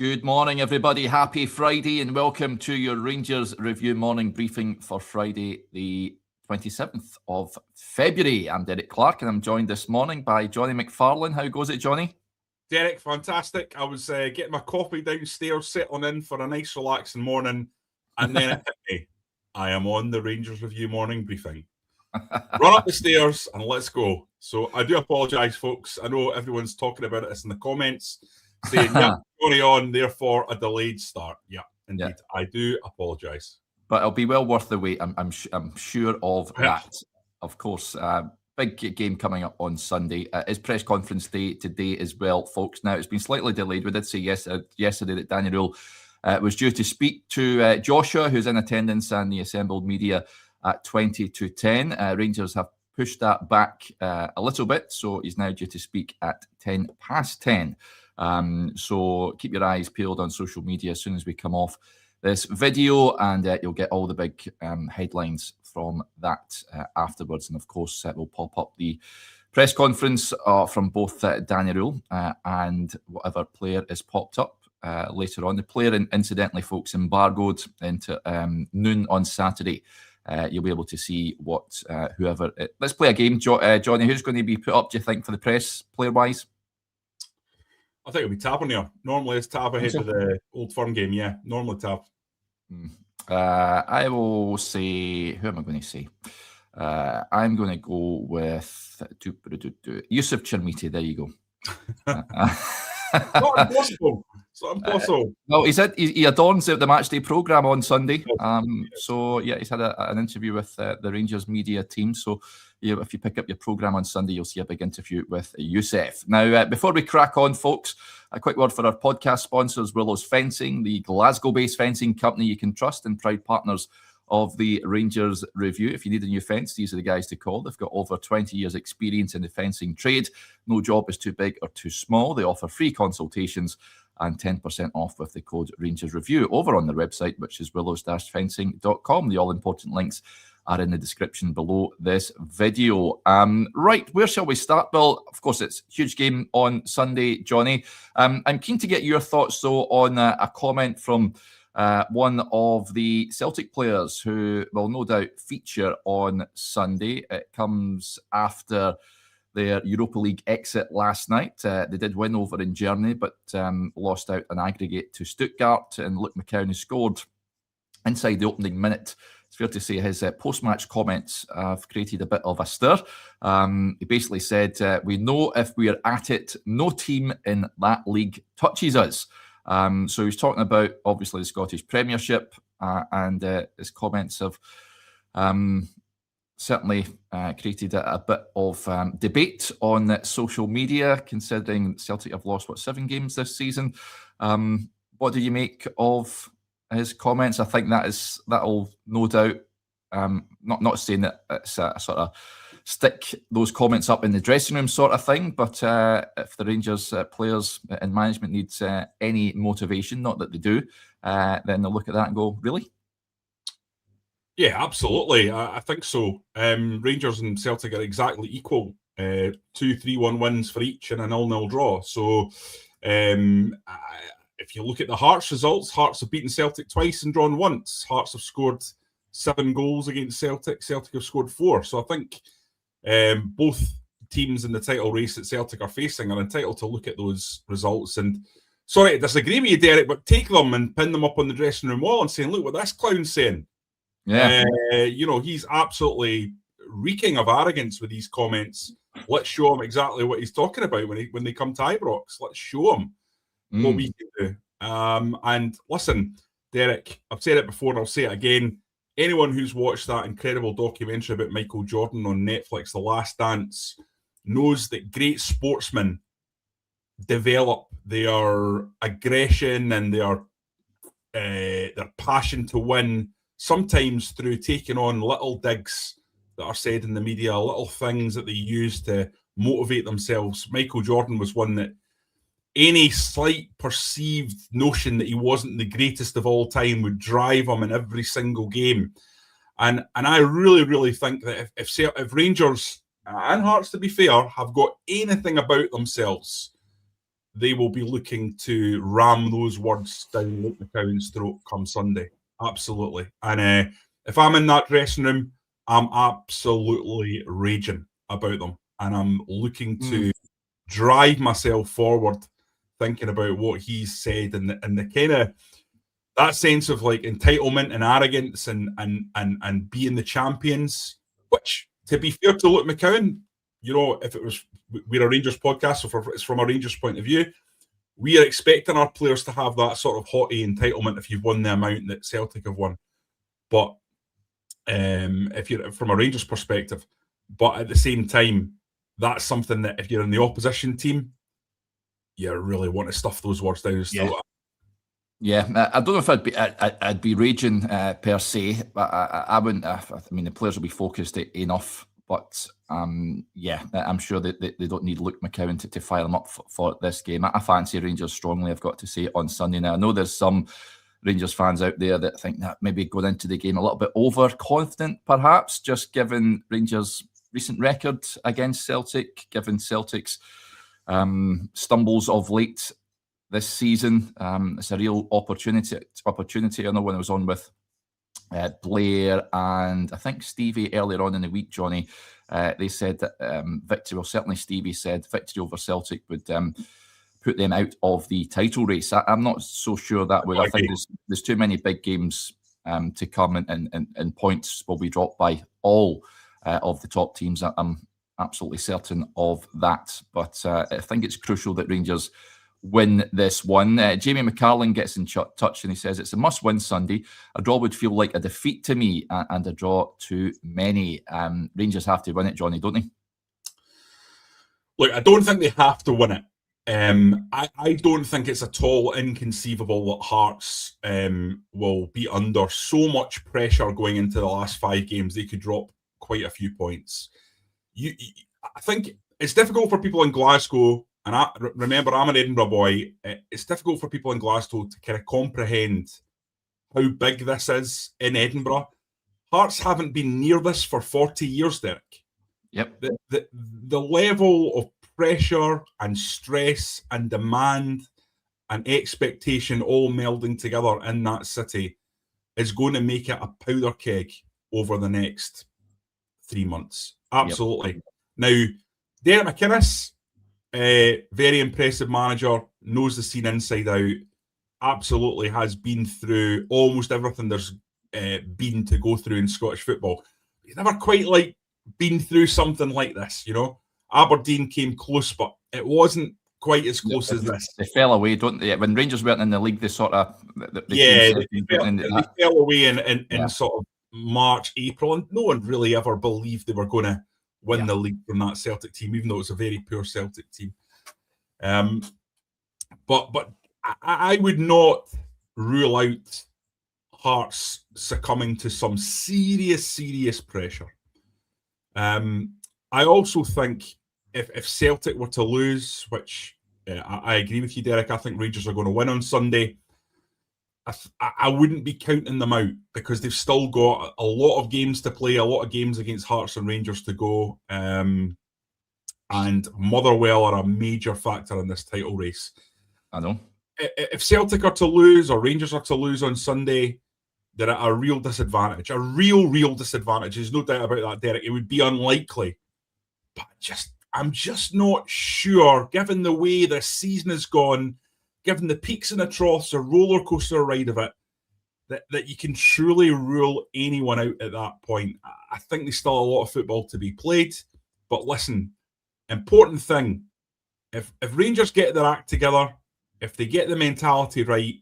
Good morning, everybody. Happy Friday and welcome to your Rangers Review morning briefing for Friday, the 27th of February. I'm Derek Clark and I'm joined this morning by Jonny McFarlane. How goes it, Jonny? Derek, fantastic. I was getting my coffee downstairs, settling in for a nice relaxing morning, and then it hit me. I am on the Rangers Review morning briefing. Run up the stairs and let's go. So I do apologise, folks. I know everyone's talking about it in the comments, saying, yeah, Jonny on, therefore a delayed start. Yeah, indeed. Yeah. I do apologise. But it'll be well worth the wait. I'm sure of that. Of course, big game coming up on Sunday. It's press conference day today as well, folks. Now, it's been slightly delayed. We did say yesterday that Daniel was due to speak to Joshua, who's in attendance, and the assembled media at 20 to 10. Rangers have pushed that back a little bit, so he's now due to speak at 10 past 10. So keep your eyes peeled on social media as soon as we come off this video, and you'll get all the big headlines from that afterwards. And of course, we'll pop up the press conference from both Daniel and whatever player is popped up later on. The player, incidentally, folks, embargoed into noon on Saturday. You'll be able to see what whoever. Let's play a game, Jonny. Who's going to be put up, do you think, for the press, player-wise? I think it'll be Tavernier. Normally it's Tab ahead of the Old Firm game. Yeah, normally Tab. I will say, who am I going to say? I'm going to go with Yusuf Chermiti. There you go. Not impossible. It's not impossible. Well, he adorns the matchday programme on Sunday. So, yeah, he's had an interview with the Rangers media team. So, if you pick up your programme on Sunday, you'll see a big interview with Yusuf. Now, before we crack on, folks, a quick word for our podcast sponsors, Willows Fencing, the Glasgow-based fencing company you can trust and proud partners of the Rangers Review. If you need a new fence, these are the guys to call. They've got over 20 years experience in the fencing trade. No job is too big or too small. They offer free consultations and 10% off with the code Rangers Review over on their website, which is willows-fencing.com. The all-important links are in the description below this video. Right, where shall we start? Well, of course, it's a huge game on Sunday, Jonny. I'm keen to get your thoughts, though, on a comment from one of the Celtic players who will no doubt feature on Sunday. It comes after their Europa League exit last night. They did win over in Germany, but lost out an aggregate to Stuttgart, and Luke McCowan has scored inside the opening minute. It's fair to say his post-match comments have created a bit of a stir. He basically said, we know if we're at it, no team in that league touches us. So he's talking about, obviously, the Scottish Premiership, and his comments have certainly created a bit of debate on social media, considering Celtic have lost, 7 games this season. What do you make of his comments? I think that'll no doubt, not saying that it's a sort of stick those comments up in the dressing room sort of thing, but if the Rangers players and management needs any motivation, not that they do, then they'll look at that and go, really? Yeah, absolutely. I think so. Rangers and Celtic are exactly equal. 2 3-1 wins for each and a 0-0 draw. So if you look at the Hearts results, Hearts have beaten Celtic twice and drawn once. Hearts have scored 7 goals against Celtic. Celtic have scored 4. So I think both teams in the title race that Celtic are facing are entitled to look at those results. And sorry to disagree with you, Derek, but take them and pin them up on the dressing room wall and saying, look what this clown's saying. Yeah. He's absolutely reeking of arrogance with these comments. Let's show him exactly what he's talking about when they come to Ibrox. Let's show him what we can do. And listen, Derek, I've said it before and I'll say it again. Anyone who's watched that incredible documentary about Michael Jordan on Netflix, The Last Dance, knows that great sportsmen develop their aggression and their passion to win, sometimes through taking on little digs that are said in the media, little things that they use to motivate themselves. Michael Jordan was one that any slight perceived notion that he wasn't the greatest of all time would drive him in every single game. And I really, really think that if Rangers and Hearts, to be fair, have got anything about themselves they will be looking to ram those words down Luke McCowan's throat come Sunday. Absolutely. And if I'm in that dressing room, I'm absolutely raging about them. And I'm looking to drive myself forward thinking about what he's said and the kind of that sense of like entitlement and arrogance and being the champions, which, to be fair to Luke McCowan, you know, if it was, we're a Rangers podcast, so it's from a Rangers point of view, we are expecting our players to have that sort of haughty entitlement if you've won the amount that Celtic have won. But if you're from a Rangers perspective, but at the same time, that's something that if you're in the opposition team, you really want to stuff those words down. Yeah, I don't know if I'd be raging per se, but I wouldn't. I mean, the players will be focused enough. But yeah, I'm sure that they don't need Luke McCowan to fire them up for this game. I fancy Rangers strongly, I've got to say, on Sunday. Now, I know there's some Rangers fans out there that think that maybe going into the game a little bit overconfident, perhaps, just given Rangers' recent record against Celtic, given Celtic's stumbles of late this season. It's a real opportunity. I know when I was on with Blair and I think Stevie earlier on in the week, Jonny, they said that victory, well, certainly Stevie said victory over Celtic would put them out of the title race. I'm not so sure that would. I think there's too many big games to come, and points will be dropped by all of the top teams. I'm absolutely certain of that. But I think it's crucial that Rangers win this one. Jamie McCarlin gets in touch and he says it's a must-win Sunday. A draw would feel like a defeat to me, and a draw too many. Rangers have to win it, Jonny, don't they? Look, I don't think they have to win it. I don't think it's at all inconceivable that Hearts will be under so much pressure going into the last 5 games. They could drop quite a few points. I think it's difficult for people in Glasgow. And remember, I'm an Edinburgh boy. It's difficult for people in Glasgow to kind of comprehend how big this is in Edinburgh. Hearts haven't been near this for 40 years, Derek. Yep. The level of pressure and stress and demand and expectation all melding together in that city is going to make it a powder keg over the next 3 months. Absolutely. Yep. Now, Derek McInnes, very impressive manager, knows the scene inside out, absolutely has been through almost everything there's been to go through in Scottish football. He's never quite been through something like this, you know. Aberdeen came close, but it wasn't quite as close as this. They fell away, don't they? When Rangers weren't in the league, they sort of... They fell away in sort of March, April, and no one really ever believed they were going to win the league from that Celtic team, even though it was a very poor Celtic team. But I would not rule out Hearts succumbing to some serious pressure. I also think if Celtic were to lose, which I agree with you, Derek, I think Rangers are going to win on Sunday. I wouldn't be counting them out because they've still got a lot of games to play, a lot of games against Hearts and Rangers to go. And Motherwell are a major factor in this title race. I know. If Celtic are to lose or Rangers are to lose on Sunday, they're at a real disadvantage. A real disadvantage. There's no doubt about that, Derek. It would be unlikely. But I'm just not sure, given the way this season has gone, given the peaks and the troughs, a roller coaster ride of it, that you can truly rule anyone out at that point. I think there's still a lot of football to be played. But listen, important thing, if Rangers get their act together, if they get the mentality right,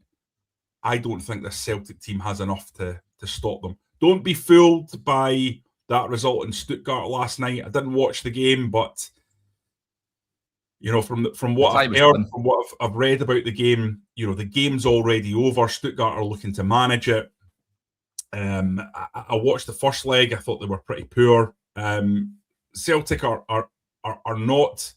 I don't think the Celtic team has enough to stop them. Don't be fooled by that result in Stuttgart last night. I didn't watch the game, but you know, from what I've heard, from what I've read about the game, you know, the game's already over. Stuttgart are looking to manage it. I watched the first leg. I thought they were pretty poor. Celtic are not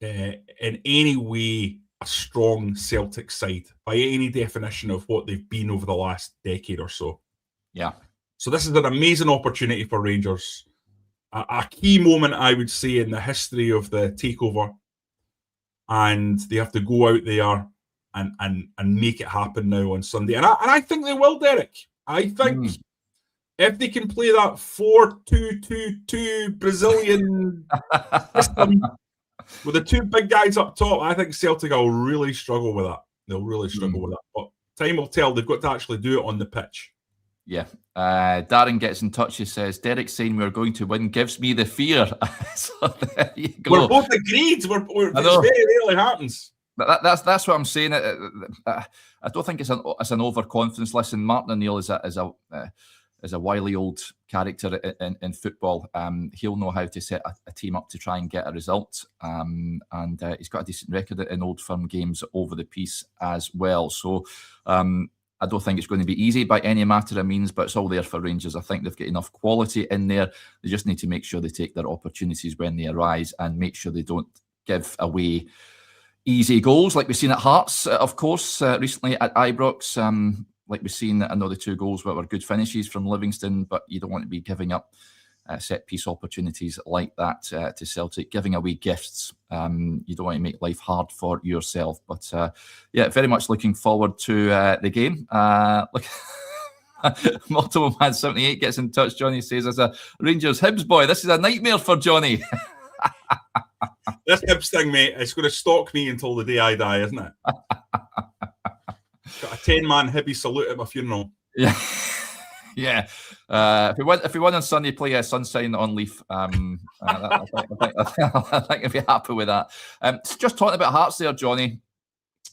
in any way a strong Celtic side by any definition of what they've been over the last decade or so. Yeah. So this is an amazing opportunity for Rangers. A key moment, I would say, in the history of the takeover. and they have to go out there and make it happen now on Sunday. And I think they will, Derek. I think if they can play that 4-2-2-2 Brazilian system with the two big guys up top, I think Celtic will really struggle with that. They'll really struggle with that. But time will tell. They've got to actually do it on the pitch. Yeah. Darren gets in touch. He says, Derek saying we're going to win gives me the fear. So there you go. We're both agreed. It very rarely happens. But that's what I'm saying. I don't think it's an overconfidence. Listen, Martin O'Neill is a wily old character in football. He'll know how to set a team up to try and get a result. And he's got a decent record in Old Firm games over the piece as well. So I don't think it's going to be easy by any matter of means, but it's all there for Rangers. I think they've got enough quality in there. They just need to make sure they take their opportunities when they arise and make sure they don't give away easy goals like we've seen at Hearts, of course, recently at Ibrox. Like we've seen, I know the two goals were good finishes from Livingston, but you don't want to be giving up set-piece opportunities like that to Celtic, giving away gifts. You don't want to make life hard for yourself. But yeah, very much looking forward to the game. Look, Multiple Man 78 gets in touch. Jonny says, as a Rangers Hibs boy, this is a nightmare for Jonny. This Hibs thing, mate, it's going to stalk me until the day I die, isn't it? Got a 10-man Hibby salute at my funeral. Yeah. Yeah. If we win on Sunday, play Sunshine on Leaf. I think I'd be happy with that. Just talking about Hearts there, Jonny.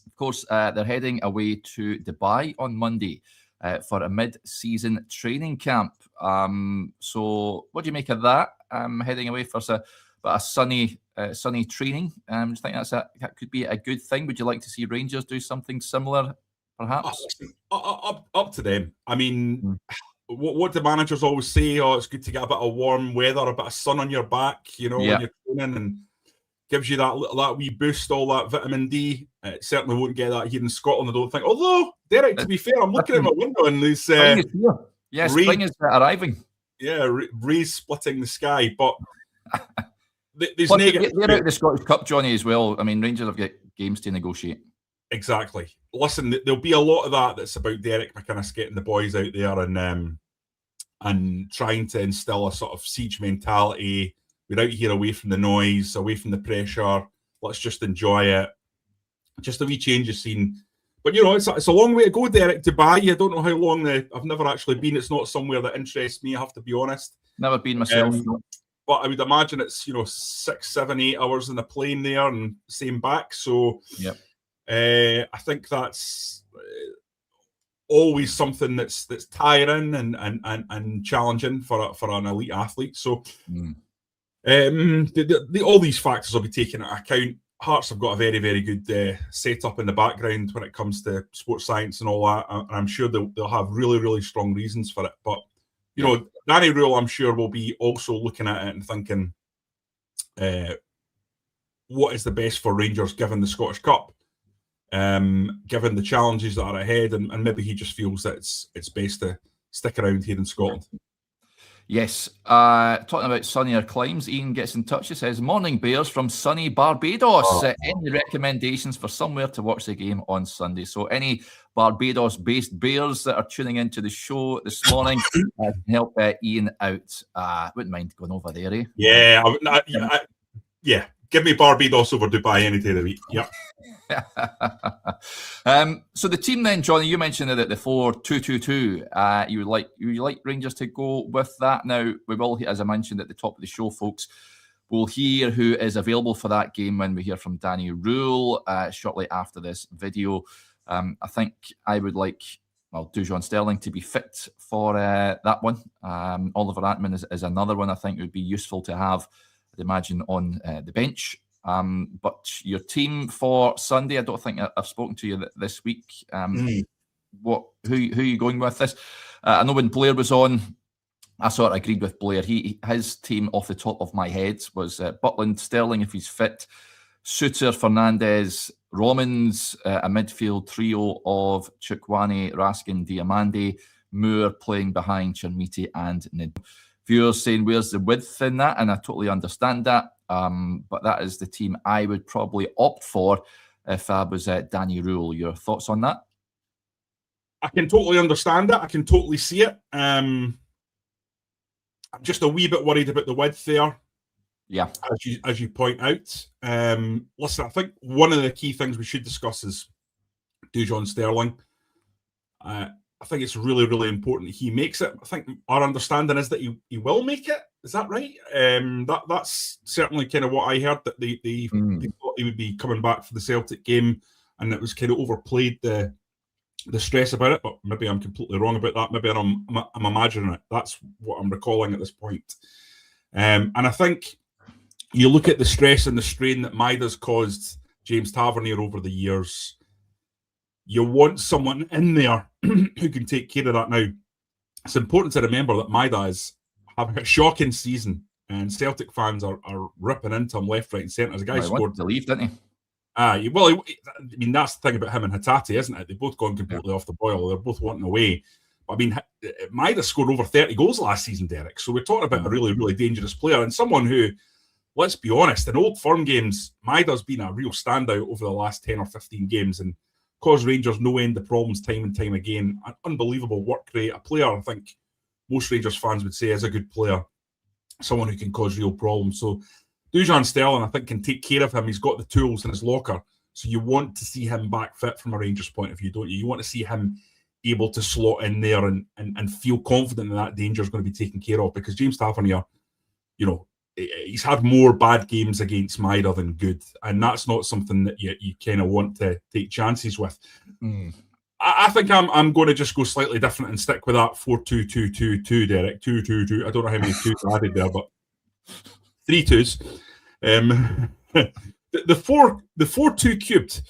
Of course, they're heading away to Dubai on Monday for a mid-season training camp. So what do you make of that? Heading away for a sunny training. Do you think that could be a good thing? Would you like to see Rangers do something similar, perhaps? Up to them. I mean, what do managers always say? Oh, it's good to get a bit of warm weather, a bit of sun on your back, when you're training, and gives you that wee boost, all that vitamin D. It certainly won't get that here in Scotland, I don't think. Although, Derek, to be fair, I'm looking at my window and there's spring is here. Yeah, spring is arriving. Yeah, rays splitting the sky, but there's they're negative. out of the Scottish Cup, Jonny, as well. I mean, Rangers have got games to negotiate. Exactly. Listen, there'll be a lot of that's about Derek McInnes getting the boys out there and trying to instill a sort of siege mentality. We're out here away from the noise, away from the pressure. Let's just enjoy it. Just a wee change of scene. But, it's a long way to go, Derek, Dubai. I don't know how long I've never actually been. It's not somewhere that interests me, I have to be honest. Never been myself. But I would imagine it's, 6, 7, 8 hours in the plane there and same back. So, yep. I think that's always something that's tiring and challenging for an elite athlete. So, all these factors will be taken into account. Hearts have got a very, very good setup in the background when it comes to sports science and all that, and I'm sure they'll have really, really strong reasons for it. But Danny Rule, I'm sure, will be also looking at it and thinking, what is the best for Rangers given the Scottish Cup? Given the challenges that are ahead, and maybe he just feels that it's best to stick around here in Scotland. Yes. Talking about sunnier climes, Ian gets in touch. He says, morning Bears from sunny Barbados. Any recommendations for somewhere to watch the game on Sunday? So any Barbados-based Bears that are tuning into the show this morning can help Ian out. Wouldn't mind going over there, eh? Yeah. Yeah. Give me Barbados over Dubai any day of the week. Yeah. So the team then, Jonny, you mentioned that the 4-2-2-2. You would like Rangers to go with that. Now we will, as I mentioned at the top of the show, folks, we'll hear who is available for that game when we hear from Danny Rule shortly after this video. I think I would like Dujon Sterling to be fit for that one. Oliver Atman is another one I think would be useful to have, I'd imagine, on the bench. But your team for Sunday, I don't think I've spoken to you this week. Who are you going with this? I know when Blair was on, I sort of agreed with Blair. His team off the top of my head was Butland, Sterling if he's fit, Suter, Fernandez, Romans, a midfield trio of Chukwueze, Raskin, Diamande, Moore playing behind Chermiti and Nid. Viewers saying, where's the width in that? And I totally understand that. but that is the team I would probably opt for if I was Danny Rule. Your thoughts on that? I can totally understand it. I can totally see it. I'm just a wee bit worried about the width there. Yeah, as you point out. Listen, I think one of the key things we should discuss is Dujon Sterling. I think it's really, really important that he makes it. I think our understanding is that he will make it. Is that right? That's certainly kind of what I heard, that they thought he would be coming back for the Celtic game, and it was kind of overplayed the stress about it. But maybe I'm completely wrong about that. Maybe I'm imagining it. That's what I'm recalling at this point. And I think you look at the stress and the strain that Maida's caused James Tavernier over the years. You want someone in there who can take care of that now. It's important to remember that Maida is having a shocking season, and Celtic fans are ripping into him left, right, and centre. As a guy he wanted to leave, didn't he? I mean, that's the thing about him and Hatate, isn't it? They've both gone completely off the boil. They're both wanting away. But I mean, Maida scored over 30 goals last season, Derek. So we're talking about a really, really dangerous player, and someone who, let's be honest, in Old Firm games, Maida's been a real standout over the last 10 or 15 games and caused Rangers no end of problems time and time again. An unbelievable work rate. A player I think most Rangers fans would say is a good player. Someone who can cause real problems. So Dujon Sterling, I think, can take care of him. He's got the tools in his locker. So you want to see him back fit from a Rangers point of view, don't you? You want to see him able to slot in there and feel confident that danger is going to be taken care of, because James Tavernier, you know, he's had more bad games against Maida than good, and that's not something that you kind of want to take chances with. I think I'm going to just go slightly different and stick with that 4-2-2-2-2, Derek. 2-2-2. I don't know how many twos I added there, but 3 twos. The 4-2 cubed.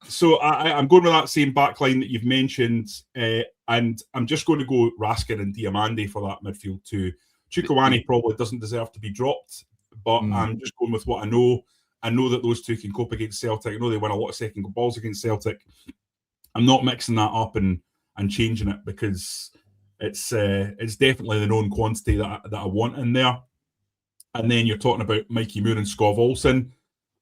So I'm going with that same backline that you've mentioned, and I'm just going to go Raskin and Diamande for that midfield too. Chukwueze probably doesn't deserve to be dropped, but I'm just going with what I know. I know that those two can cope against Celtic. I know they win a lot of second balls against Celtic. I'm not mixing that up and changing it, because it's definitely the known quantity that I want in there. And then you're talking about Mikey Moore and Skov Olsen.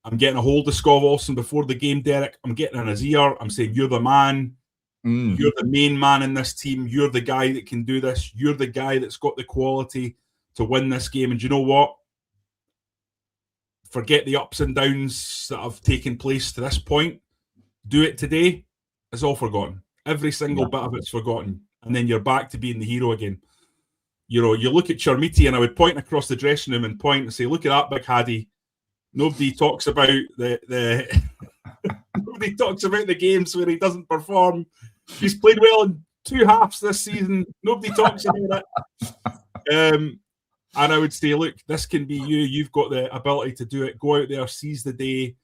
I'm getting a hold of Skov Olsen before the game, Derek. I'm getting in his ear. I'm saying, you're the man. You're the main man in this team. You're the guy that can do this. You're the guy that's got the quality to win this game. And you know what? Forget the ups and downs that have taken place to this point. Do it today. It's all forgotten. Every single bit of it's forgotten. And then you're back to being the hero again. You know, you look at Chermiti, and I would point across the dressing room and point and say, look at that big Haddy. Nobody talks about the nobody talks about the games where he doesn't perform. He's played well in 2 halves this season. Nobody talks about it. And I would say, look, this can be you. You've got the ability to do it. Go out there, seize the day,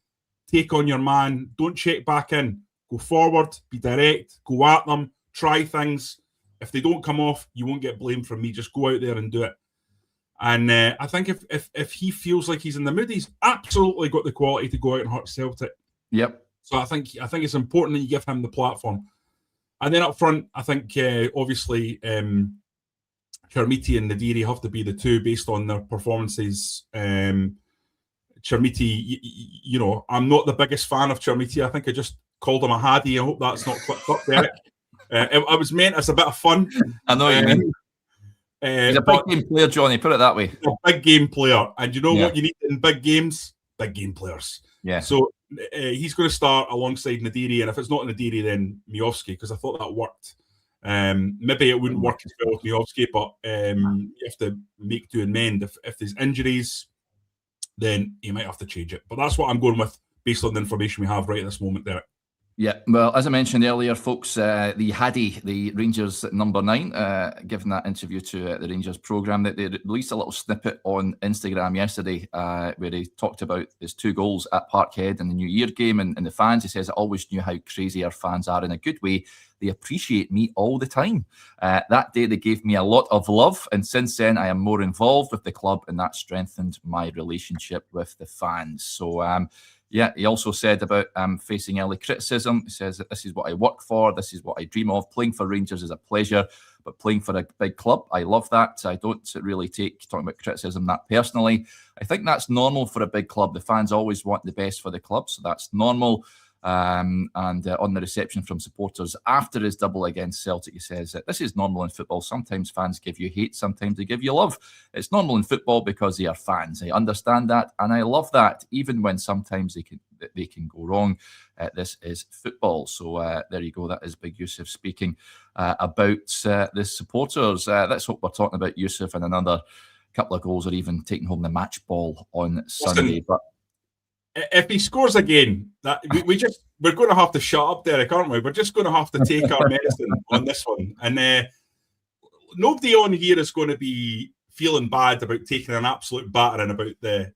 take on your man. Don't check back in. Go forward, be direct, go at them, try things. If they don't come off, you won't get blamed from me. Just go out there and do it. And I think if he feels like he's in the mood, he's absolutely got the quality to go out and hurt Celtic. Yep. So I think it's important that you give him the platform. And then up front, I think obviously Chermiti and Nadiri have to be the two based on their performances. Chermiti, you know, I'm not the biggest fan of Chermiti. I think I just called him a Haddy. I hope that's not clipped up, Derek. It was meant as a bit of fun. I know what you mean. He's a big game player, Jonny. Put it that way. A big game player. And you know what you need in big games? Big game players. Yeah. So he's going to start alongside Nadiri. And if it's not Nadiri, then Miovski, because I thought that worked. Maybe it wouldn't work as well with Miovski, but you have to make do and mend. If there's injuries, then you might have to change it. But that's what I'm going with based on the information we have right at this moment, Derek. Yeah, well, as I mentioned earlier, folks, the Haddy, the Rangers number 9, giving that interview to the Rangers programme, they released a little snippet on Instagram yesterday where he talked about his 2 goals at Parkhead in the New Year game, and the fans, he says, I always knew how crazy our fans are in a good way. They appreciate me all the time. That day they gave me a lot of love, and since then I am more involved with the club, and that strengthened my relationship with the fans. So, yeah, he also said about facing early criticism. He says that this is what I work for, this is what I dream of. Playing for Rangers is a pleasure, but playing for a big club, I love that. I don't really take talking about criticism that personally. I think that's normal for a big club. The fans always want the best for the club, so that's normal. And on the reception from supporters after his double against Celtic, he says that this is normal in football. Sometimes fans give you hate, sometimes they give you love. It's normal in football because they are fans. I understand that, and I love that, even when sometimes they can go wrong. This is football. So there you go. That is Big Yusuf speaking about the supporters. Let's hope we're talking about Yusuf and another couple of goals, or even taking home the match ball on Sunday. But if he scores again, that we're going to have to shut up, Derek, aren't we? We're just going to have to take our medicine on this one. And nobody on here is going to be feeling bad about taking an absolute battering about the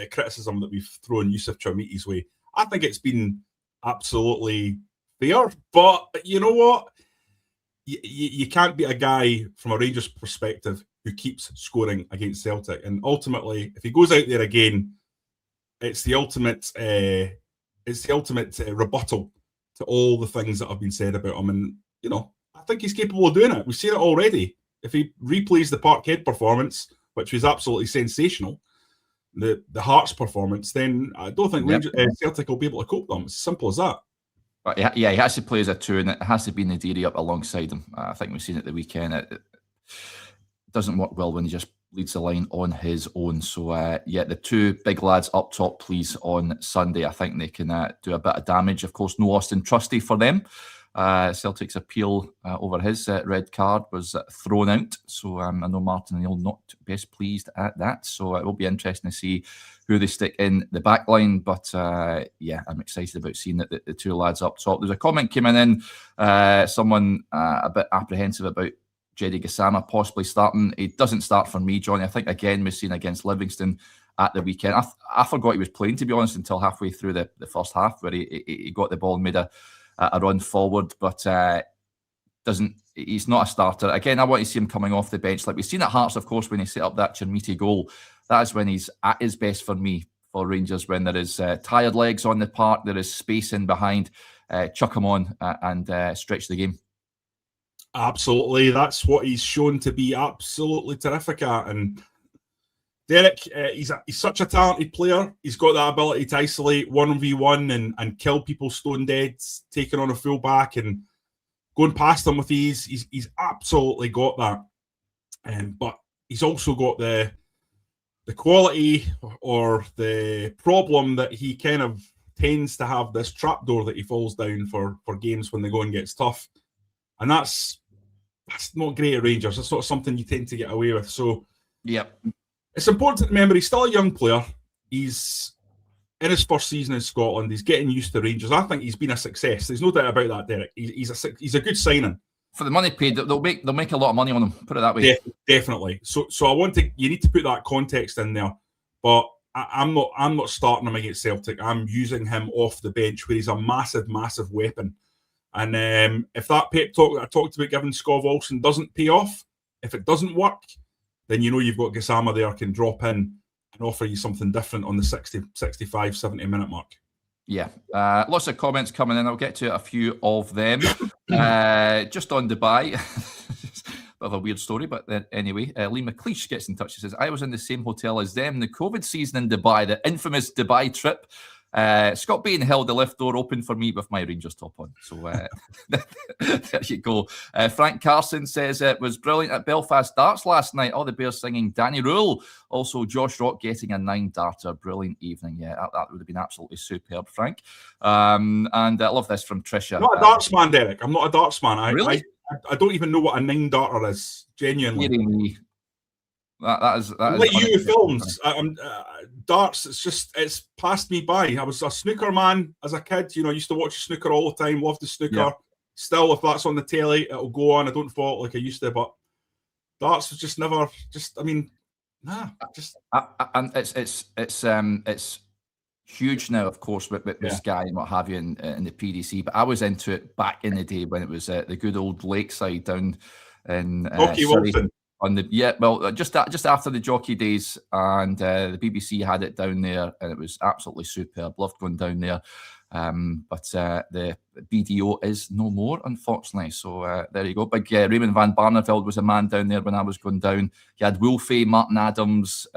criticism that we've thrown Yusuf Chamiti's way. I think it's been absolutely fair. But you know what? You can't be a guy from a Rangers perspective who keeps scoring against Celtic. And ultimately, if he goes out there again, it's the ultimate rebuttal to all the things that have been said about him. And, you know, I think he's capable of doing it. We've seen it already. If he replays the Parkhead performance, which was absolutely sensational, the Hearts performance, then I don't think Celtic will be able to cope with them. It's as simple as that. But yeah, he has to play as a two, and it has to be Nadiri up alongside him. I think we've seen it the weekend. It doesn't work well when he just leads the line on his own. So the two big lads up top, please, on Sunday. I think they can do a bit of damage. Of course, no Austin Trusty for them. Celtic's appeal over his red card was thrown out. So I know Martin O'Neill not best pleased at that. So it will be interesting to see who they stick in the back line. But I'm excited about seeing the two lads up top. There's a comment came in, someone a bit apprehensive about Jedi Gassama possibly starting. He doesn't start for me, Jonny. I think, again, we've seen against Livingston at the weekend. I forgot he was playing, to be honest, until halfway through the first half, where he got the ball and made a run forward, but he's not a starter. Again, I want to see him coming off the bench. Like we've seen at Hearts, of course, when he set up that Chermiti goal. That is when he's at his best for me, for Rangers, when there is tired legs on the park, there is space in behind. Chuck him on and stretch the game. Absolutely. That's what he's shown to be absolutely terrific at. And Derek, he's such a talented player. He's got that ability to isolate 1v1 and kill people stone dead, taking on a full back and going past them with ease. He's absolutely got that. But he's also got the quality or the problem that he kind of tends to have this trapdoor that he falls down for games when the going gets tough. And that's not great at Rangers. That's not something you tend to get away with. So, yep. It's important to remember he's still a young player. He's in his first season in Scotland. He's getting used to Rangers. I think he's been a success. There's no doubt about that, Derek. He's a good signing. For the money paid, they'll make a lot of money on him. Put it that way. Definitely. So you need to put that context in there. But I'm not starting him against Celtic. I'm using him off the bench where he's a massive, massive weapon. And if that pep talk that I talked about giving Skov Olsen doesn't pay off, if it doesn't work, then you know you've got Gassama there can drop in and offer you something different on the 60, 65, 70-minute mark. Yeah, lots of comments coming in. I'll get to a few of them. Just on Dubai, bit of a weird story, but anyway, Lee McLeish gets in touch. He says, I was in the same hotel as them the COVID season in Dubai, the infamous Dubai trip. Scott Bain held the lift door open for me with my Rangers top on. So there you go. Frank Carson says it was brilliant at Belfast Darts last night. All the Bears singing Danny Rule. Also, Josh Rock getting a 9-darter. Brilliant evening. Yeah, that would have been absolutely superb, Frank. And I love this from Trisha. I'm not a darts man, Derek. I'm not a darts man. Really? I don't even know what a 9-darter is. Genuinely. That is like you films. Darts, it's passed me by. I was a snooker man as a kid. You know, I used to watch snooker all the time. Loved the snooker. Yeah. Still, if that's on the telly, it'll go on. I don't follow it like I used to. But darts was just never. And it's huge now, of course, with Sky and what have you, in the PDC. But I was into it back in the day when it was the good old Lakeside down in Wilson. Just after the jockey days, and the BBC had it down there, and it was absolutely superb. Loved going down there But the BDO is no more, unfortunately. So there you go. Big Raymond van Barneveld was a man down there when I was going down. You had Wolfie, Martin Adams,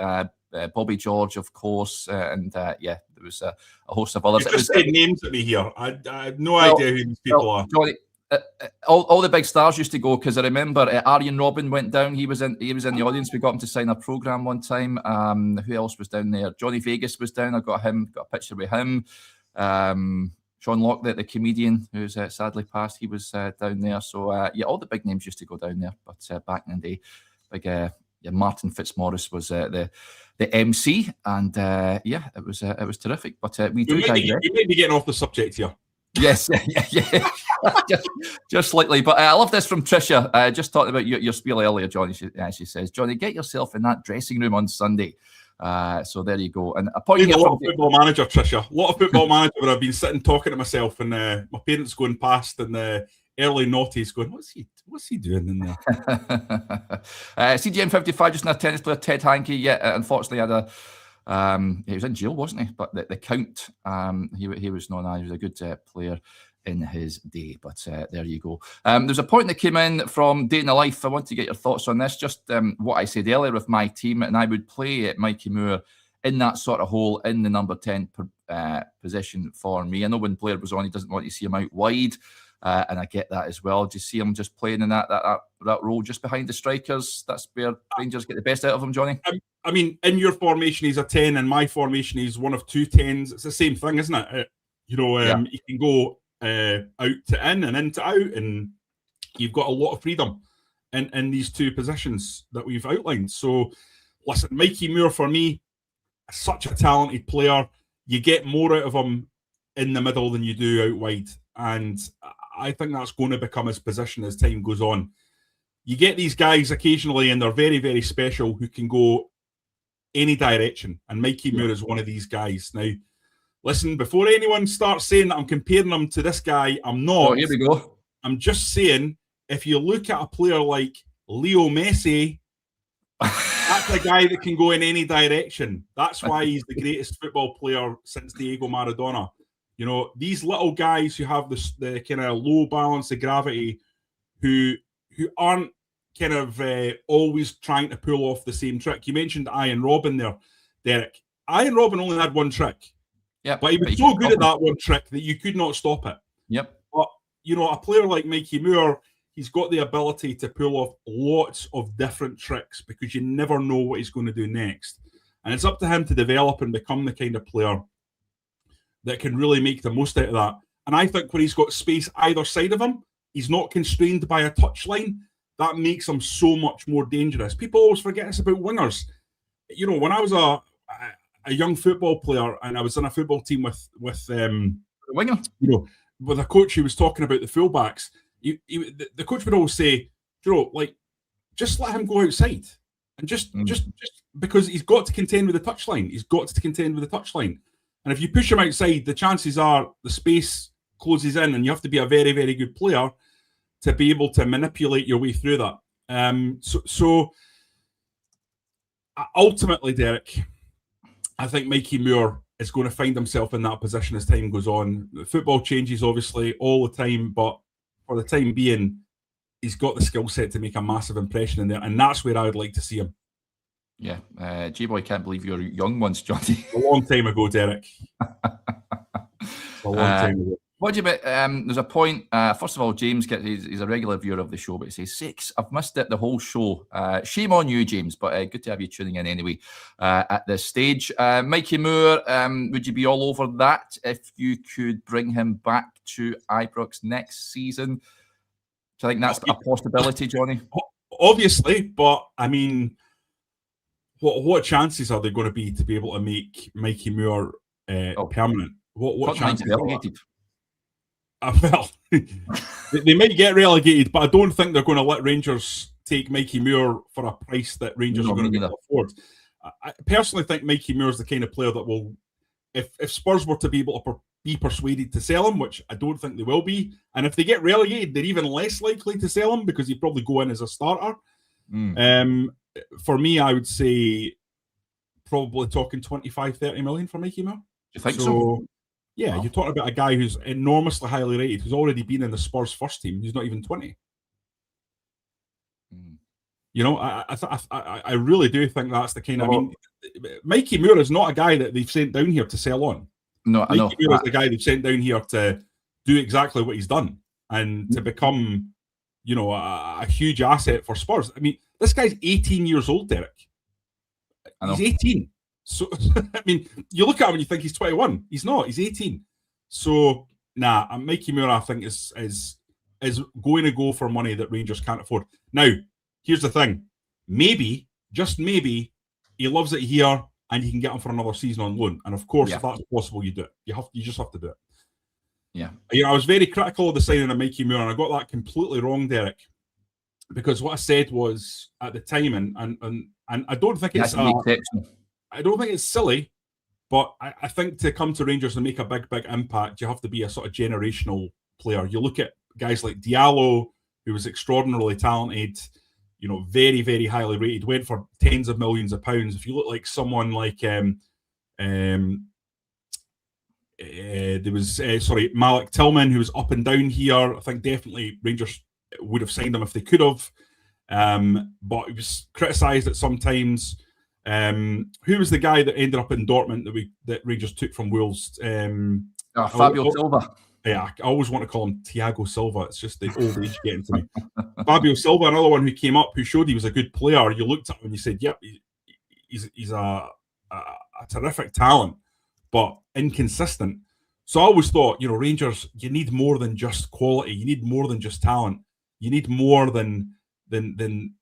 Bobby George, of course, and there was a host of others. You just said names at me here. I have no idea who these people are. Johnny, all the big stars used to go, because I remember Arjen Robben went down. He was in the audience. We got him to sign a program one time. Who else was down there? Johnny Vegas was down. I got a picture with him. Sean Locke, the comedian who's sadly passed, he was down there. So all the big names used to go down there. But back in the day, big Martin Fitzmaurice was the MC, and it was terrific. But we do digress. You may be getting off the subject here. Yes, yeah. just slightly. But I love this from Tricia. Just talking about your spiel earlier, Johnny. She says, Johnny, get yourself in that dressing room on Sunday. So there you go. And a point here. A lot of football manager, Tricia. A lot of football manager where I've been sitting talking to myself, and my parents going past, and the early naughties going, what's he doing in there? CGM55, just another tennis player, Ted Hankey. Yeah, unfortunately had a he was in jail, wasn't he? But the Count, he was known as, he was a good player in his day. But there you go. There's a point that came in from Day in the Life. I want to get your thoughts on this. Just what I said earlier with my team, and I would play Mikey Moore in that sort of hole in the number 10 position for me. I know when Blair was on, he doesn't want to see him out wide. And I get that as well. Do you see him just playing in that role just behind the strikers? That's where Rangers get the best out of him, Johnny? I mean, in your formation, he's a 10. In my formation, he's one of 2 10s. It's the same thing, isn't it? He can go out to in and in to out, and you've got a lot of freedom in these 2 positions that we've outlined. So, listen, Mikey Moore, for me, such a talented player. You get more out of him in the middle than you do out wide. And I think that's going to become his position as time goes on. You get these guys occasionally, and they're very, very special, who can go any direction. And Mikey Moore is one of these guys. Now, listen, before anyone starts saying that I'm comparing him to this guy, I'm not. Oh, here we go. I'm just saying, if you look at a player like Leo Messi, that's a guy that can go in any direction. That's why he's the greatest football player since Diego Maradona. You know, these little guys who have the kind of low balance of gravity, who aren't kind of always trying to pull off the same trick. You mentioned Arjen Robben there, Derek. Arjen Robben only had one trick. Yeah, but he was so good at that one trick that you could not stop it. Yep. But, you know, a player like Mikey Moore, he's got the ability to pull off lots of different tricks because you never know what he's going to do next. And it's up to him to develop and become the kind of player that can really make the most out of that. And I think when he's got space either side of him, he's not constrained by a touchline. That makes him so much more dangerous. People always forget it's about wingers. You know, when I was a young football player and I was in a football team with winger, you know, with a coach who was talking about the fullbacks, the coach would always say, you know, like, just let him go outside. And just because he's got to contend with the touchline. He's got to contend with the touchline. And if you push him outside, the chances are the space closes in, and you have to be a very, very good player to be able to manipulate your way through that. So ultimately, Derek, I think Mikey Moore is going to find himself in that position as time goes on. The football changes, obviously, all the time, but for the time being, he's got the skill set to make a massive impression in there, and that's where I would like to see him. Yeah, J-Boy can't believe you're young ones, Johnny. A long time ago, Derek. A long time ago. What do you bet? There's a point. First of all, James he's a regular viewer of the show, but he says 6. I've missed it the whole show. Shame on you, James, but good to have you tuning in anyway at this stage. Mikey Moore, would you be all over that if you could bring him back to Ibrox next season? Do you think that's a possibility, Johnny? Obviously, but I mean, what chances are there going to be able to make Mikey Moore permanent? What chances are there? Well, they might get relegated, but I don't think they're going to let Rangers take Mikey Moore for a price that Rangers are going to be able to afford. I personally think Mikey Moore is the kind of player that will, if Spurs were to be able to be persuaded to sell him, which I don't think they will be, and if they get relegated, they're even less likely to sell him because he'd probably go in as a starter. For me, I would say probably talking 25-30 million for Mikey Moore. Do you think so? Yeah, Wow. you're talking about a guy who's enormously highly rated, who's already been in the Spurs first team, who's not even 20. You know, I really do think that's the kind of. I mean, Mikey Moore is not a guy that they've sent down here to sell on. No, I know. Mikey Moore is the guy they've sent down here to do exactly what he's done and to become, you know, a huge asset for Spurs. I mean, this guy's 18 years old, Derek. He's 18. So, I mean, you look at him and you think he's 21. He's not. He's 18. So, Mikey Moore, I think, is going to go for money that Rangers can't afford. Now, here's the thing. Maybe, just maybe, he loves it here and you can get him for another season on loan. And of course, if that's possible, you do it. You just have to do it. Yeah. You know, I was very critical of the signing of Mikey Moore, and I got that completely wrong, Derek. Because what I said was at the time, and I don't think it's I don't think it's silly, but I think to come to Rangers and make a big impact, you have to be a sort of generational player. You look at guys like Diallo, who was extraordinarily talented, you know, very, very highly rated, went for tens of millions of pounds. If you look like someone like there was Malik Tillman, who was up and down here. I think definitely Rangers would have signed him if they could have, but he was criticised at some times. Who was the guy that ended up in Dortmund that Rangers took from Wolves? Fabio Silva. Yeah, I always want to call him Thiago Silva. It's just the old age getting to me. Fabio Silva, another one who came up, who showed he was a good player. You looked at him and you said, "Yep, he's a terrific talent, but inconsistent." So I always thought, you know, Rangers, you need more than just quality. You need more than just talent. You need more than the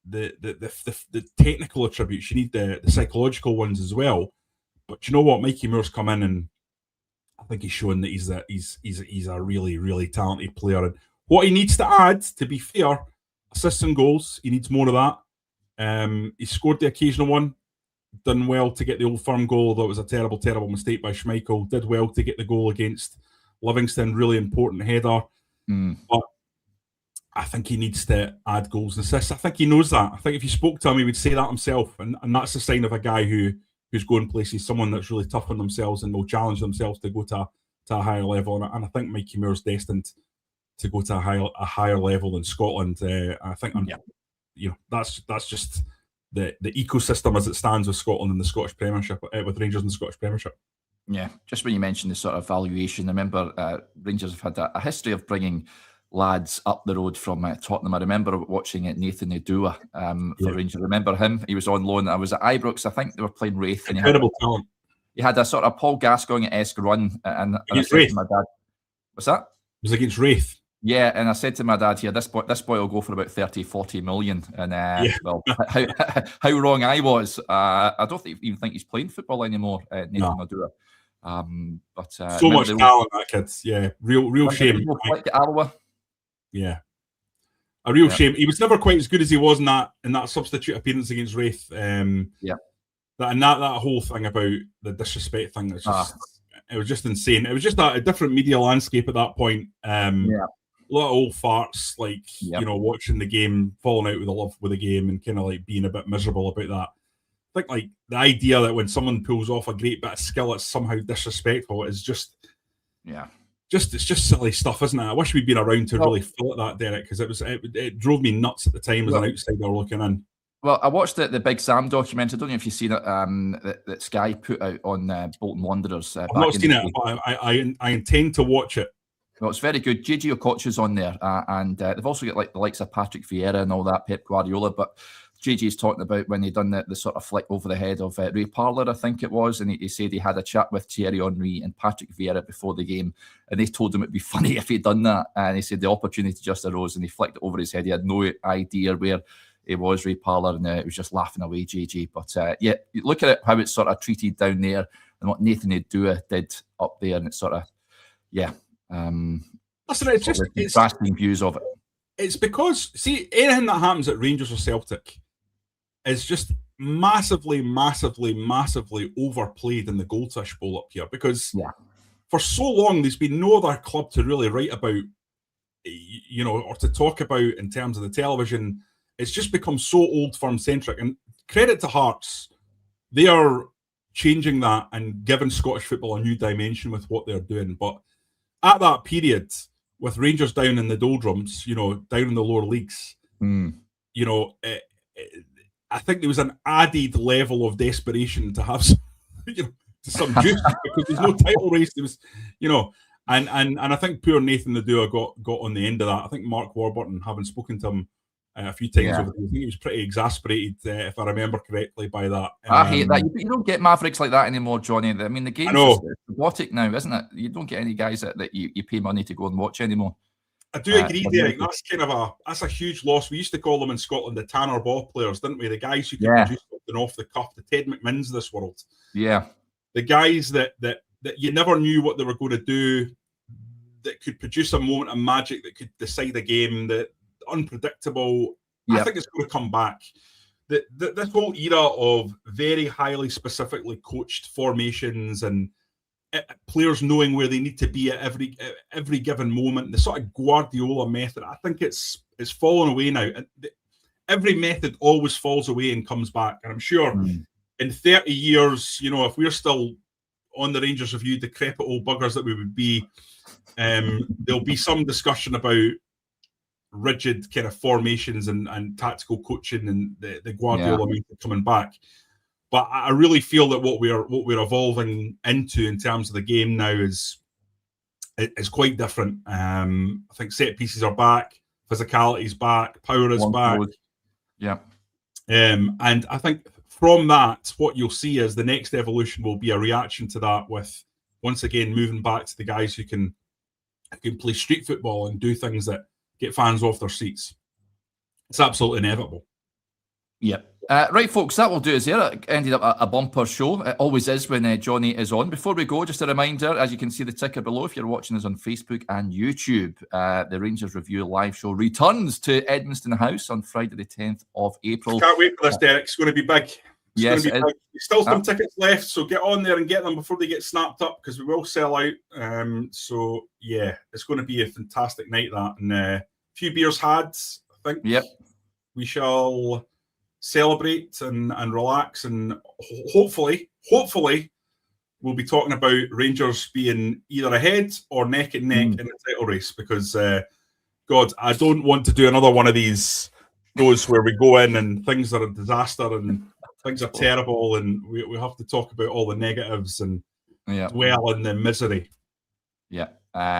technical attributes. You need the psychological ones as well. But you know what? Mikey Moore's come in, and I think he's shown that he's a really, really talented player. And what he needs to add, to be fair, assists and goals. He needs more of that. He scored the occasional one. Done well to get the Old Firm goal, although it was a terrible, terrible mistake by Schmeichel. Did well to get the goal against Livingston. Really important header. But I think he needs to add goals and assists. I think he knows that. I think if you spoke to him, he would say that himself. And that's a sign of a guy who's going places, someone that's really tough on themselves and will challenge themselves to go to a higher level. And I think Mikey Moore's destined to go to a higher level in Scotland. I think you know, that's just the ecosystem as it stands with Scotland and the Scottish Premiership, with Rangers in the Scottish Premiership. Yeah, just when you mentioned the sort of valuation, I remember Rangers have had a history of bringing lads up the road from Tottenham. I remember watching Nathan Edua for Rangers. I remember him. He was on loan. I was at Ibrox. I think they were playing Wraith. Incredible talent. He had a sort of Paul Gascoigne-esque run. And I said to my dad, what's that? It was against Wraith. Yeah, and I said to my dad here, this boy will go for about 30, 40 million. And well, how wrong I was. I don't even think he's playing football anymore, Nathan Edua. But so much talent, that kid. Yeah, real shame. Like Alloa. Yeah, a real shame. He was never quite as good as he was in that substitute appearance against Wraith. That whole thing about the disrespect thing, it was just insane. It was just a different media landscape at that point. A lot of old farts, like you know, watching the game, falling out with the love with the game, and kind of like being a bit miserable about that. I think like the idea that when someone pulls off a great bit of skill, it's somehow disrespectful is just it's just silly stuff, isn't it? I wish we'd been around to really feel at that, Derek, because it drove me nuts at the time as an outsider looking in. Well, I watched the Big Sam documentary. I don't know if you've seen it that Sky put out on Bolton Wanderers. I've not seen it, but I intend to watch it. Well, it's very good. JG Okocha's on there, and they've also got like the likes of Patrick Vieira and all that, Pep Guardiola. But JG's talking about when they done the sort of flick over the head of Ray Parlour, I think it was, and he said he had a chat with Thierry Henry and Patrick Vieira before the game, and they told him it'd be funny if he'd done that, and he said the opportunity just arose, and he flicked it over his head. He had no idea where it was, Ray Parlour, and he was just laughing away, JG. But you look at it, how it's sort of treated down there, and what Nathan Edua did up there, and it's sort of listen, it's just contrasting views of it. It's because, see, anything that happens at Rangers or Celtic is just massively overplayed in the Goldfish Bowl up here, because for so long there's been no other club to really write about, you know, or to talk about in terms of the television. It's just become so Old Firm centric. And credit to Hearts, they are changing that and giving Scottish football a new dimension with what they're doing. But at that period, with Rangers down in the doldrums, down in the lower leagues, I think there was an added level of desperation to have some juice because there's no title race. There was, and I think poor Nathan the Dua got on the end of that. I think Mark Warburton, having spoken to him a few times over the years, I think he was pretty exasperated, if I remember correctly, by that. I hate that. You don't get Mavericks like that anymore, Johnny. I mean, the game's just robotic now, isn't it? You don't get any guys that you pay money to go and watch anymore. I do agree, Derek. That's a huge loss. We used to call them in Scotland the Tanner Ball players, didn't we? The guys who could produce something off the cuff, the Ted McMinns of this world. Yeah. The guys that you never knew what they were going to do, that could produce a moment of magic, that could decide a game, that unpredictable. I think it's going to come back. This whole era of very highly specifically coached formations and players knowing where they need to be at every given moment, the sort of Guardiola method, I think it's fallen away now. Every method always falls away and comes back. And I'm sure in 30 years, if we're still on the Rangers Review, decrepit old buggers that we would be, there'll be some discussion about rigid kind of formations and tactical coaching and the Guardiola method coming back. But I really feel that what we're evolving into in terms of the game now is quite different. I think set pieces are back, physicality's back, power is back. Yeah. And I think from that, what you'll see is the next evolution will be a reaction to that, with once again moving back to the guys who can play street football and do things that get fans off their seats. It's absolutely inevitable. Yep. Right, folks, that will do us here. It ended up a bumper show. It always is when Johnny is on. Before we go, just a reminder, as you can see the ticker below, if you're watching us on Facebook and YouTube, the Rangers Review live show returns to Edmiston House on Friday the 10th of April. Can't wait for this, Derek. It's going to be big. There's still some tickets left, so get on there and get them before they get snapped up, because we will sell out. So, yeah, it's going to be a fantastic night, that. And a few beers had, I think. Yep. We shall celebrate and relax, and hopefully we'll be talking about Rangers being either ahead or neck and neck in the title race, because God, I don't want to do another one of these shows where we go in and things are a disaster and things are terrible and we have to talk about all the negatives and dwell in the misery.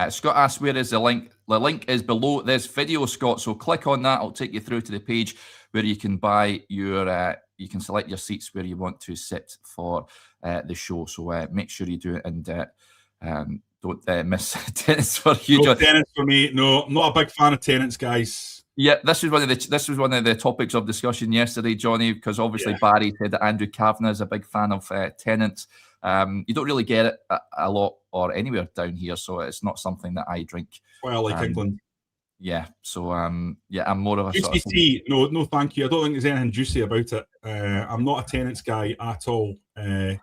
Scott asks, where is the link? The link is below this video, Scott, so click on that. I'll take you through to the page where you can buy your you can select your seats where you want to sit for the show. So make sure you do it, and don't miss tenants for you. No tenants for me. No, I'm not a big fan of tenants, guys. Yeah, this was one of the topics of discussion yesterday, Johnny, because obviously Barry said that Andrew Kavanagh is a big fan of tenants. You don't really get it a lot or anywhere down here, so it's not something that I drink. Well, like England. Yeah, so I'm more of a juicy sort of tea. No, thank you. I don't think there's anything juicy about it. I'm not a tenants guy at all. I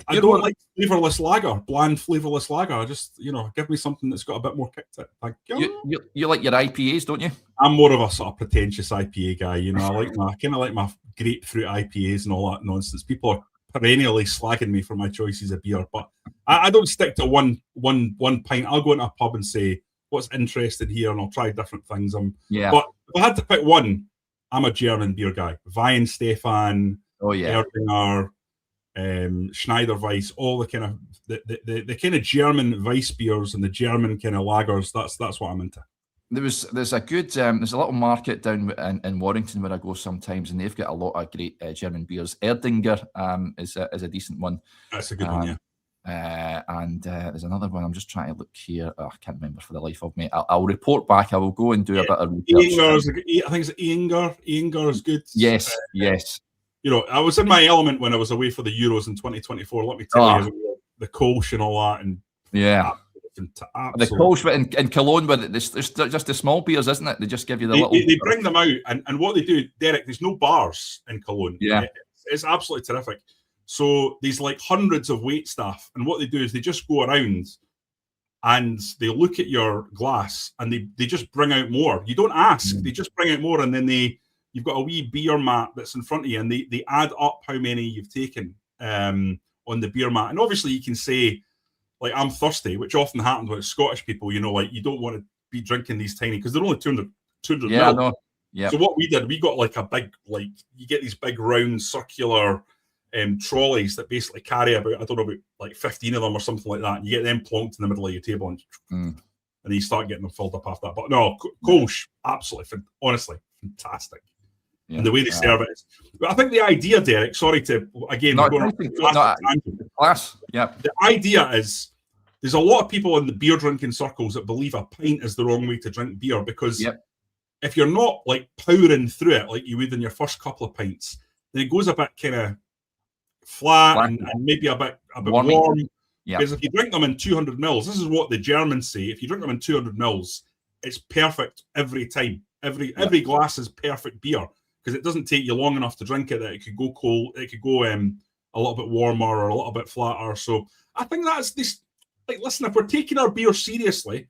don't like flavourless lager, bland flavourless lager. I just, give me something that's got a bit more kick to it. Thank you. You like your IPAs, don't you? I'm more of a sort of pretentious IPA guy. I kind of like my grapefruit IPAs and all that nonsense. People are perennially slagging me for my choices of beer, but I don't stick to one pint. I'll go into a pub and say, what's interesting here, and I'll try different things. But if I had to pick one, I'm a German beer guy. Weihenstephan, Erdinger, Schneider Weiss, all the kind of the kind of German Weiss beers and the German kind of lagers. That's what I'm into. There's a little market down in Warrington where I go sometimes, and they've got a lot of great German beers. Erdinger is a decent one. That's a good one, yeah. And there's another one. I'm just trying to look here. I can't remember for the life of me. I'll report back. I will go and do a bit of research. I think it's Inger. Inger is good. Yes, yes. I was in my element when I was away for the Euros in 2024. Let me tell you, the Kolsch and all that, and the Kolsch in Cologne, but it's just the small beers, isn't it? They just give you the little. They bring them out, and what they do, Derek. There's no bars in Cologne. Yeah, it's absolutely terrific. So there's like hundreds of wait staff, and what they do is they just go around and they look at your glass and they just bring out more. You don't ask; they just bring out more, and then you've got a wee beer mat that's in front of you, and they add up how many you've taken on on the beer mat. And obviously you can say, like, I'm thirsty, which often happens with Scottish people, you know, like, you don't want to be drinking these tiny, because they're only 200 yeah, mil. no. Yeah. So what we did, we got like a big, like, you get these big round circular trolleys that basically carry about, I don't know, about like 15 of them or something like that. And you get them plonked in the middle of your table, and then you start getting them filled up after that. But no, Kolsch, absolutely, honestly, fantastic. Yeah. And the way they serve it is. But I think the idea, Derek, sorry to, again, class. Yeah. The idea is, there's a lot of people in the beer drinking circles that believe a pint is the wrong way to drink beer, because if you're not like powering through it like you would in your first couple of pints, then it goes a bit kind of flat and maybe a bit warm. Yeah. Because if you drink them in 200 mils, this is what the Germans say. If you drink them in 200 mils, it's perfect every time. Every glass is perfect beer, because it doesn't take you long enough to drink it that it could go cold. It could go a little bit warmer or a little bit flatter. So I think that's this. Like, listen, if we're taking our beer seriously,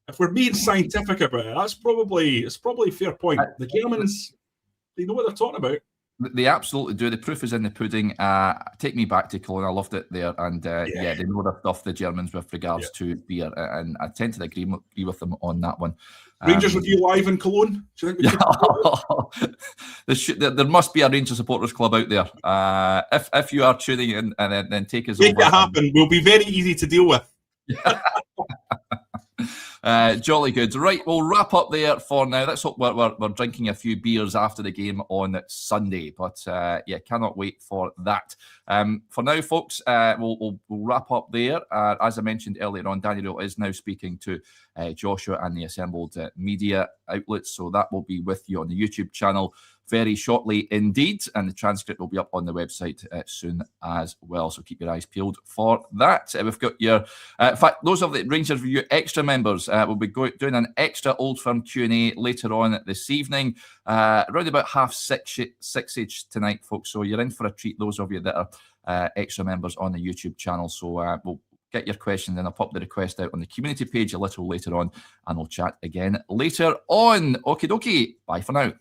if we're being scientific about it, it's probably a fair point. The Germans, they know what they're talking about. They absolutely do. The proof is in the pudding. Take me back to Cologne. I loved it there. And they know their stuff, the Germans, with regards to beer. And I tend to agree with them on that one. Rangers Review live in Cologne? Do you think there must be a Rangers supporters club out there. If you are tuning in, and then take us over. Make it happen. We'll be very easy to deal with. Jolly good. Right, we'll wrap up there for now. Let's hope we're drinking a few beers after the game on Sunday. But cannot wait for that. For now, folks, we'll wrap up there. As I mentioned earlier on, Daniel is now speaking to Joshua and the assembled media outlets. So that will be with you on the YouTube channel very shortly indeed, and the transcript will be up on the website soon as well, so keep your eyes peeled for that. We've got your in fact, those of the Rangers Review extra members will be doing an extra Old Firm Q&A later on this evening, around about 6:30 tonight, folks, so you're in for a treat, those of you that are extra members on the YouTube channel. So we'll get your questions, and I'll pop the request out on the community page a little later on, and we'll chat again later on. Okie dokie, bye for now.